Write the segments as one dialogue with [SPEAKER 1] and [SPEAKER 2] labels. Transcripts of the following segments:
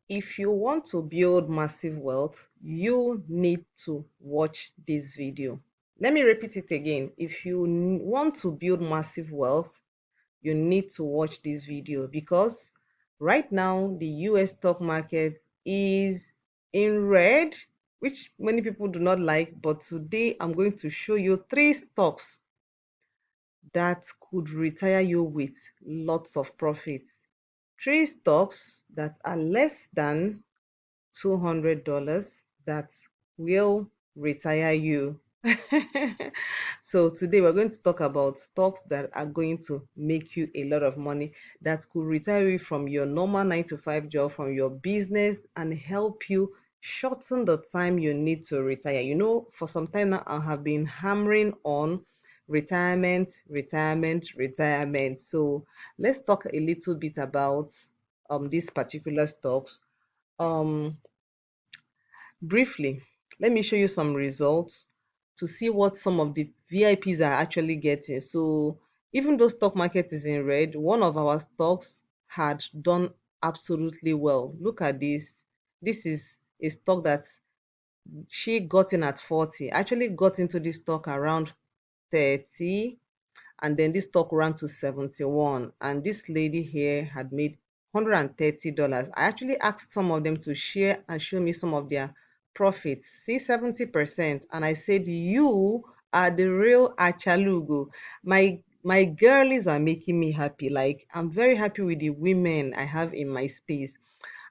[SPEAKER 1] If you want to build massive wealth, you need to watch this video. Let me repeat it again. If you want to build massive wealth, you need to watch this video because right now the US stock market is in red, which many people do not like. But today I'm going to show you three stocks that could retire you with lots of profits. Three stocks that are less than $200 that will retire you. So today we're going to talk about stocks that are going to make you a lot of money, that could retire you from your normal 9 to 5 job, from your business, and help you shorten the time you need to retire. For some time now, I have been hammering on retirement, retirement, retirement. So let's talk a little bit about these particular stocks. um Briefly, let me show you some results to see what some of the VIPs are actually getting. So even though stock market is in red, one of our stocks had done absolutely well. Look at this. This is a stock that she got in at 40. Actually got into this stock around 30, and then this stock ran to 71, and this lady here had made $130. I actually asked some of them to share and show me some of their profits. See, 70%. And I said, you are the real Achalugo. My girlies are making me happy. Like, I'm very happy with the women I have in my space.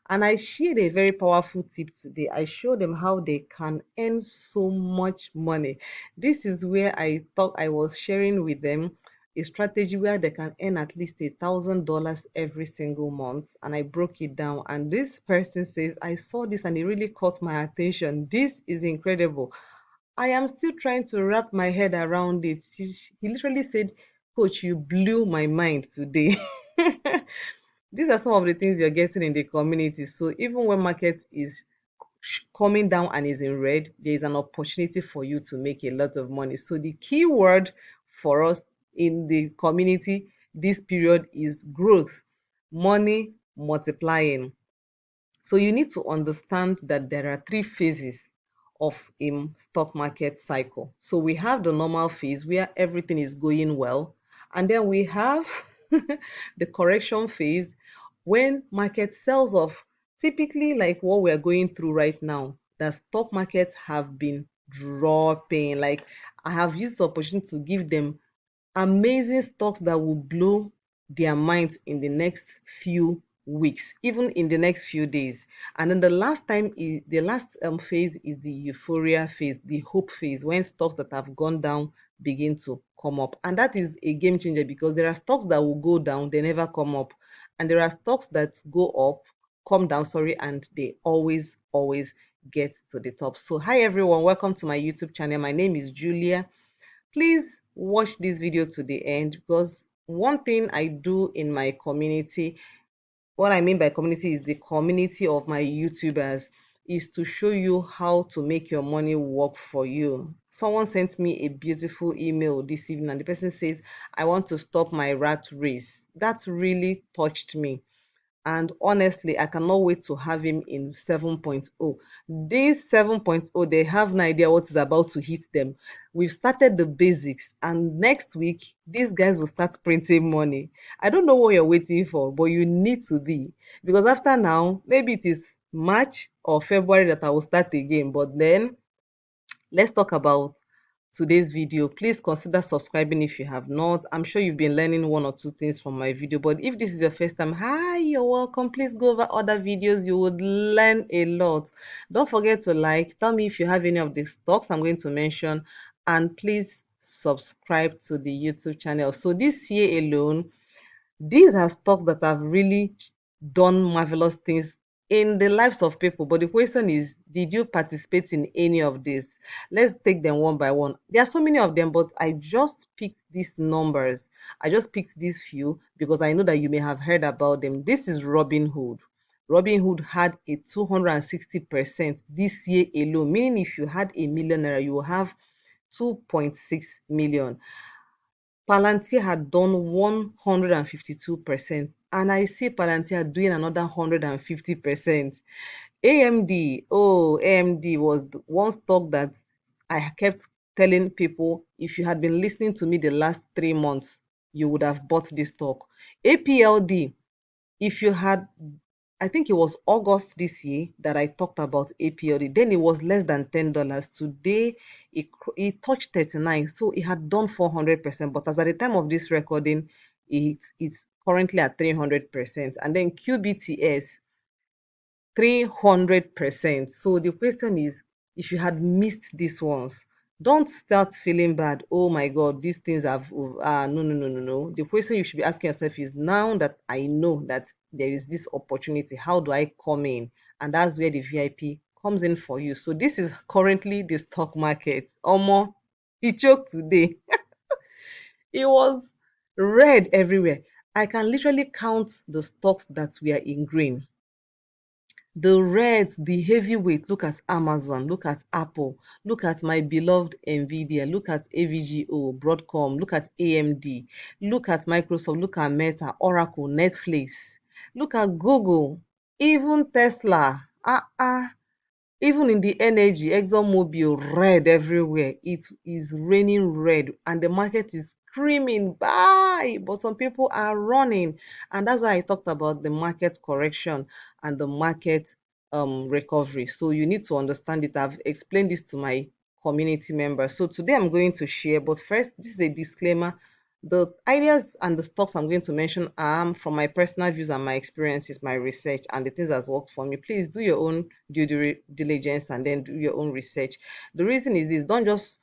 [SPEAKER 1] And I shared a very powerful tip today. I showed them how they can earn so much money. This is where I thought I was sharing with them a strategy where they can earn at least $1,000 every single month. And I broke it down. And this person says, I saw this and it really caught my attention. This is incredible. I am still trying to wrap my head around it. He literally said, Coach, you blew my mind today. These are some of the things you're getting in the community. So even when market is coming down and is in red, there is an opportunity for you to make a lot of money. So the key word for us in the community this period is growth, money multiplying. So you need to understand that there are three phases of a stock market cycle. So we have the normal phase where everything is going well, and then we have the correction phase when market sells off. Typically, like what we're going through right now, the stock markets have been dropping. Like, I have used the opportunity to give them amazing stocks that will blow their minds in the next few weeks, even in the next few days. And then the last phase is the euphoria phase, the hope phase, when stocks that have gone down begin to come up. And that is a game changer because there are stocks that will go down, they never come up. And there are stocks that go up, come down, sorry, and they always get to the top. So hi everyone, welcome to my YouTube channel. My name is Julia. Please watch this video to the end because one thing I do in my community, what I mean by community is the community of my YouTubers, is to show you how to make your money work for you. Someone sent me a beautiful email this evening and the person says, I want to stop my rat race. That really touched me. And honestly, I cannot wait to have him in 7.0. This 7.0, they have no idea what is about to hit them. We've started the basics, and next week, these guys will start printing money. I don't know what you're waiting for, but you need to be. Because after now, maybe it is March or February that I will start again. But then let's talk about today's video. Please consider subscribing if you have not. I'm sure you've been learning one or two things from my video, but if this is your first time, hi, you're welcome. Please go over other videos. You would learn a lot. Don't forget to like, tell me if you have any of the stocks I'm going to mention, and please subscribe to the YouTube channel. So this year alone, these are stocks that have really done marvelous things in the lives of people. But the question is, did you participate in any of this? Let's take them one by one. There are so many of them, but I just picked these numbers. I just picked these few because I know that you may have heard about them. This is Robinhood. Robinhood had a 260% this year alone, meaning if you had a millionaire, you will have 2.6 million. Palantir had done 152%, and I see Palantir doing another 150%. AMD, oh, AMD was the one stock that I kept telling people, if you had been listening to me the last 3 months, you would have bought this stock. APLD, if you had, I think it was August this year that I talked about APLD. Then it was less than $10. Today it touched 39, so it had done 400%. But as at the time of this recording, it's currently at 300%. And then QBTS 300%. So the question is, if you had missed these ones, don't start feeling bad. Oh my God, these things have, no, no, no, no, no. The question you should be asking yourself is, now that I know that there is this opportunity, how do I come in? And that's where the VIP comes in for you. So this is currently the stock market. Omo, it choked today. It was red everywhere. I can literally count the stocks that were in green. The reds, the heavyweight, look at Amazon, look at Apple, look at my beloved Nvidia, look at AVGO, Broadcom, look at AMD, look at Microsoft, look at Meta, Oracle, Netflix, look at Google, even Tesla. Even in the energy, ExxonMobil, red everywhere. It is raining red, and the market is screaming buy. But some people are running, and that's why I talked about the market correction and the market recovery. So you need to understand it. I've explained this to my community members. So today I'm going to share, but first, this is a disclaimer. The ideas and the stocks I'm going to mention are from my personal views and my experiences, my research, and the things that's worked for me. Please do your own due diligence and then do your own research. The reason is this: don't just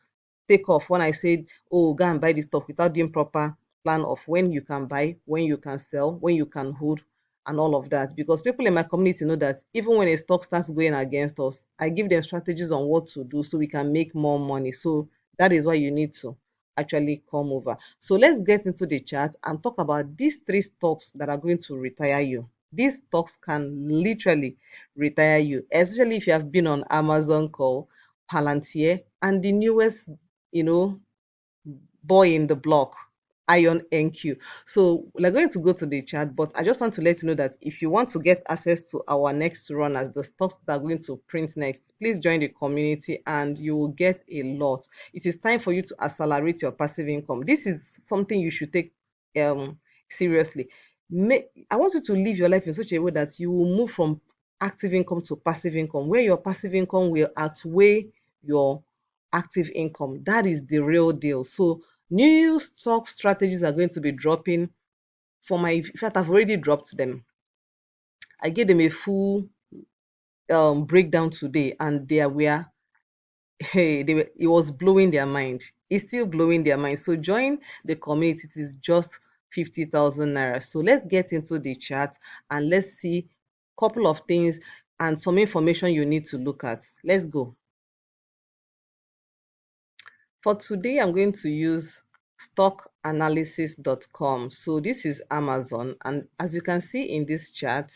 [SPEAKER 1] take off when I said, oh, go and buy this stock without doing proper plan of when you can buy, when you can sell, when you can hold, and all of that. Because people in my community know that even when a stock starts going against us, I give them strategies on what to do so we can make more money. So that is why you need to actually come over. So let's get into the chart and talk about these three stocks that are going to retire you. These stocks can literally retire you, especially if you have been on Amazon call, Palantir, and the newest, you know, boy in the block, IonQ. So we're going to go to the chat, but I just want to let you know that if you want to get access to our next runners, the stocks that are going to print next, please join the community and you will get a lot. It is time for you to accelerate your passive income. This is something you should take seriously. I want you to live your life in such a way that you will move from active income to passive income, where your passive income will outweigh your active income. That is the real deal. So new stock strategies are going to be dropping for my, in fact, I've already dropped them. I gave them a full breakdown today, and they were, hey, it was blowing their mind. It's still blowing their mind. So join the community. It is just 50,000 naira. So let's get into the chat and let's see a couple of things and some information you need to look at. Let's go. For today, I'm going to use stockanalysis.com. So this is Amazon. And as you can see in this chart,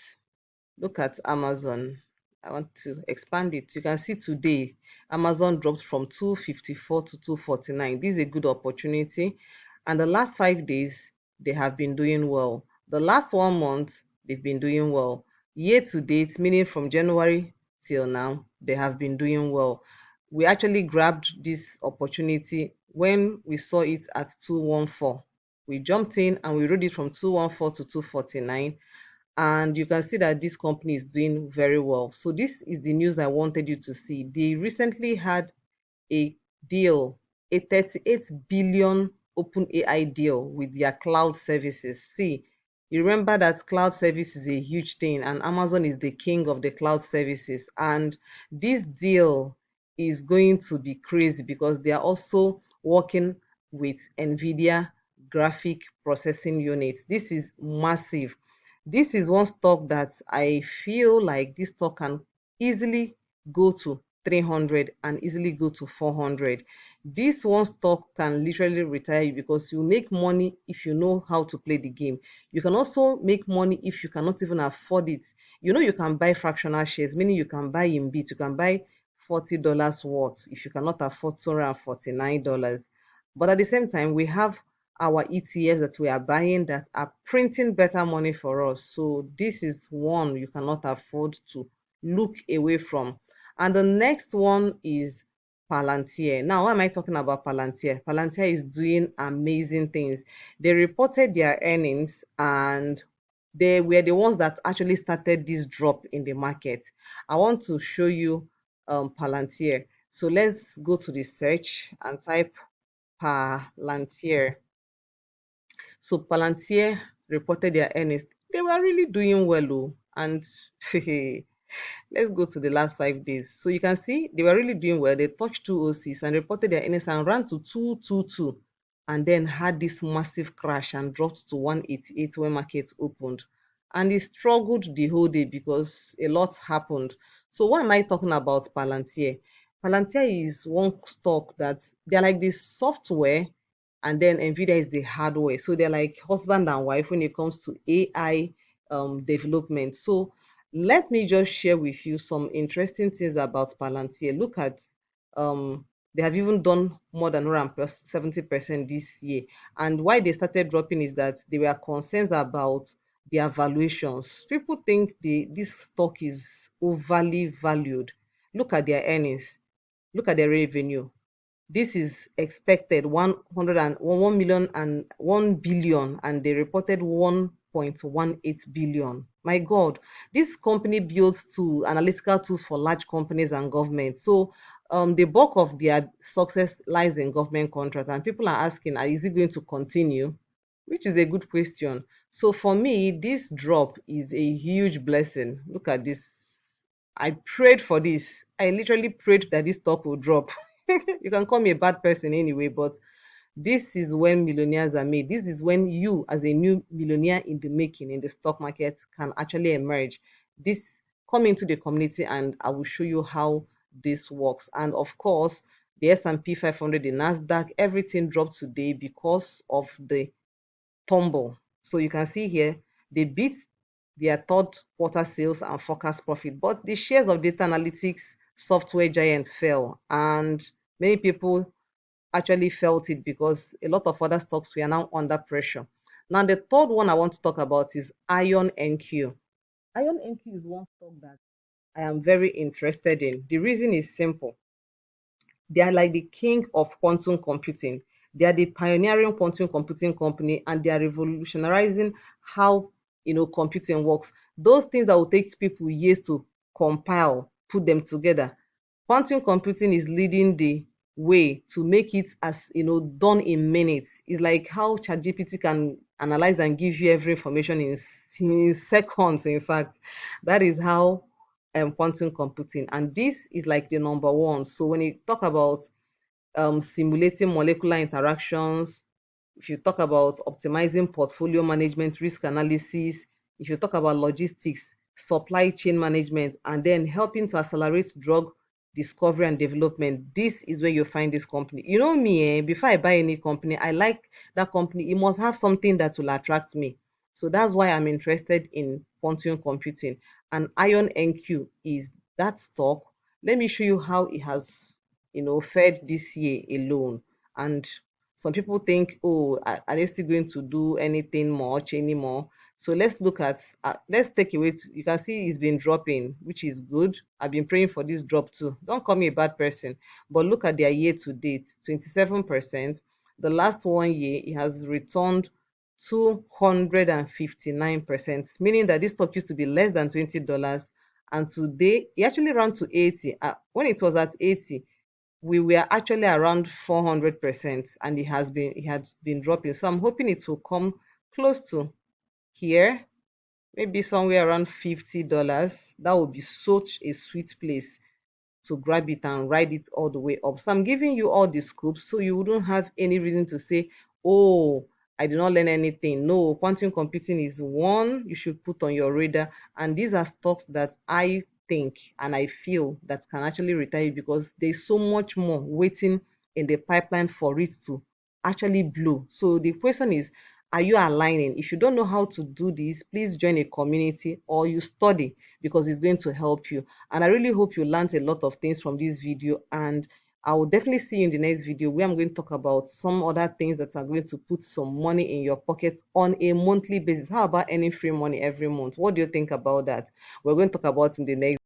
[SPEAKER 1] look at Amazon. I want to expand it. You can see today, Amazon dropped from 254 to 249. This is a good opportunity. And the last 5 days, they have been doing well. The last 1 month, they've been doing well. Year to date, meaning from January till now, they have been doing well. We actually grabbed this opportunity when we saw it at 214. We jumped in and we rode it from 214 to 249, and you can see that this company is doing very well. So this is the news I wanted you to see. They recently had a deal, a 38 billion open AI deal with their cloud services. See, you remember that cloud service is a huge thing, and Amazon is the king of the cloud services. And this deal is going to be crazy because they are also working with NVIDIA graphic processing units. This is massive. This is one stock that I feel like this stock can easily go to 300 and easily go to 400. This one stock can literally retire you because you make money if you know how to play the game. You can also make money if you cannot even afford it. You know, you can buy fractional shares, meaning you can buy in bits. You can buy $40 worth if you cannot afford $249. But at the same time, we have our ETFs that we are buying that are printing better money for us. So this is one you cannot afford to look away from. And the next one is Palantir. Now, why am I talking about Palantir? Palantir is doing amazing things. They reported their earnings and they were the ones that actually started this drop in the market. I want to show you Palantir. So let's go to the search and type Palantir. So Palantir reported their earnings. They were really doing well, oh, and let's go to the last 5 days. So you can see they were really doing well. They touched 206 and reported their earnings and ran to 222 and then had this massive crash and dropped to 188 when markets opened. And it struggled the whole day because a lot happened. So why am I talking about Palantir? Palantir is one stock that they're like this software and then Nvidia is the hardware. So they're like husband and wife when it comes to AI development. So let me just share with you some interesting things about Palantir. Look at they have even done more than 70% this year. And why they started dropping is that they were concerned about their valuations. People think this stock is overly valued. Look at their earnings, look at their revenue. This is expected 1 million and 1 billion, and they reported 1.18 billion. My God, this company builds analytical tools for large companies and government. So the bulk of their success lies in government contracts, and people are asking, is it going to continue? Which is a good question. So for me, this drop is a huge blessing. Look at this. I prayed for this. I literally prayed that this stock will drop. You can call me a bad person anyway, but this is when millionaires are made. This is when you, as a new millionaire in the making in the stock market, can actually emerge. This come into the community, and I will show you how this works. And of course, the S&P 500, the Nasdaq, everything dropped today because of the tumble. So you can see here, they beat their third quarter sales and forecast profit, but the shares of data analytics software giants fell, and many people actually felt it because a lot of other stocks were now under pressure. Now, the third one I want to talk about is IonQ. IonQ is one stock that I am very interested in. The reason is simple. They are like the king of quantum computing. They are the pioneering quantum computing company, and they are revolutionizing how computing works. Those things that will take people years to compile, put them together. Quantum computing is leading the way to make it as done in minutes. It's like how ChatGPT can analyze and give you every information in seconds. In fact, that is how quantum computing, and this is like the number one. So when you talk about simulating molecular interactions, if you talk about optimizing portfolio management, risk analysis, if you talk about logistics, supply chain management, and then helping to accelerate drug discovery and development, this is where you find this company. You know me, before I buy any company, I like that company. It must have something that will attract me. So that's why I'm interested in quantum computing. And Ion NQ is that stock. Let me show you how it has, fared this year alone. And some people think, oh, are they still going to do anything much anymore? So let's look at, let's take away, you can see it's been dropping, which is good. I've been praying for this drop too. Don't call me a bad person, but look at their year to date, 27%. The last 1 year, it has returned 259%, meaning that this stock used to be less than $20. And today, it actually ran to 80. When it was at 80, we were actually around 400%, and it has been dropping. So I'm hoping it will come close to here, maybe somewhere around $50. That would be such a sweet place to grab it and ride it all the way up. So I'm giving you all the scoops so you wouldn't have any reason to say, oh, I did not learn anything. No, quantum computing is one you should put on your radar. And these are stocks that I think and I feel that can actually retire because there's so much more waiting in the pipeline for it to actually blow. So the question is, are you aligning? If you don't know how to do this, please join a community or you study because it's going to help you. And I really hope you learned a lot of things from this video, and I will definitely see you in the next video where I'm going to talk about some other things that are going to put some money in your pocket on a monthly basis. How about earning free money every month? What do you think about that? We're going to talk about in the next